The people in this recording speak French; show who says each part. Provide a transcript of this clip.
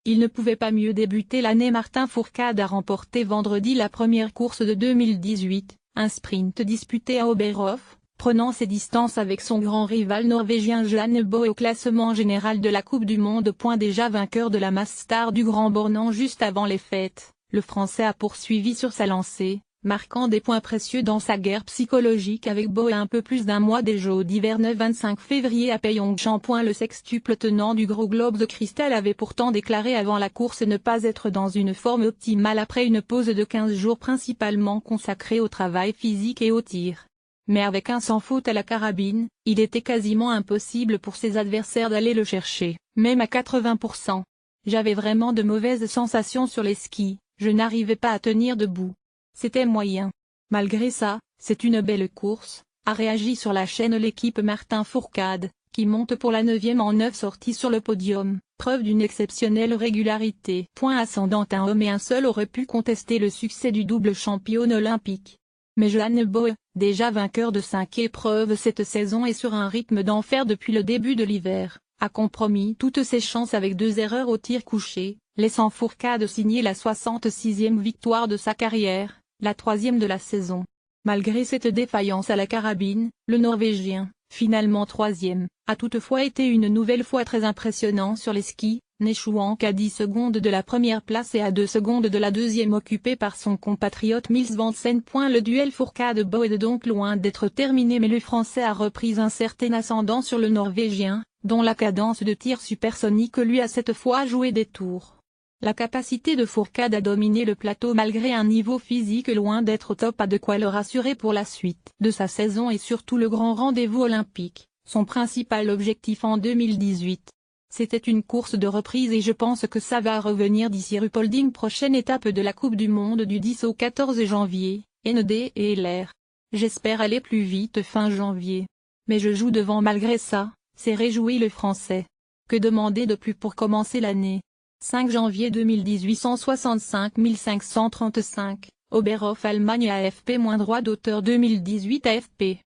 Speaker 1: il ne pouvait pas mieux débuter l'année. Martin Fourcade a remporté vendredi la première course de 2018, un sprint disputé à Oberhof, prenant ses distances avec son grand rival norvégien Jan Boe au classement général de la Coupe du Monde. Déjà vainqueur de la Mass Star du Grand Bornand juste avant les fêtes, le Français a poursuivi sur sa lancée, marquant des points précieux dans sa guerre psychologique avec Boe à un peu plus d'un mois des Jeux d'hiver 25 février à Pyeongchang. Le sextuple tenant du gros globe de cristal avait pourtant déclaré avant la course ne pas être dans une forme optimale après une pause de 15 jours principalement consacrée au travail physique et au tir. Mais avec un sans faute à la carabine, il était quasiment impossible pour ses adversaires d'aller le chercher, même à 80%. J'avais vraiment de mauvaises sensations sur les skis, je n'arrivais pas à tenir debout. C'était moyen. Malgré ça, c'est une belle course, a réagi sur la chaîne l'équipe Martin Fourcade, qui monte pour la 9e en 9 sorties sur le podium, preuve d'une exceptionnelle régularité. Point ascendant, un homme et un seul auraient pu contester le succès du double championne olympique. Mais Jan Boe, déjà vainqueur de 5 épreuves cette saison et sur un rythme d'enfer depuis le début de l'hiver, a compromis toutes ses chances avec 2 erreurs au tir couché, laissant Fourcade signer la 66e victoire de sa carrière, la 3e de la saison. Malgré cette défaillance à la carabine, le Norvégien, finalement 3e, a toutefois été une nouvelle fois très impressionnant sur les skis, n'échouant qu'à 10 secondes de la première place et à 2 secondes de la 2e occupée par son compatriote Mils Vansen. Le duel Fourcade-Boe est donc loin d'être terminé, mais le Français a repris un certain ascendant sur le Norvégien, dont la cadence de tir supersonique lui a cette fois joué des tours. La capacité de Fourcade à dominer le plateau malgré un niveau physique loin d'être au top a de quoi le rassurer pour la suite de sa saison et surtout le grand rendez-vous olympique, son principal objectif en 2018. C'était une course de reprise et je pense que ça va revenir d'ici Ruhpolding. Prochaine étape de la Coupe du Monde du 10 au 14 janvier, ND et LR. J'espère aller plus vite fin janvier. Mais je joue devant malgré ça, s'est réjoui le Français. Que demander de plus pour commencer l'année? 5 janvier 2018 165 535, Oberhof Allemagne AFP- droit d'auteur 2018 AFP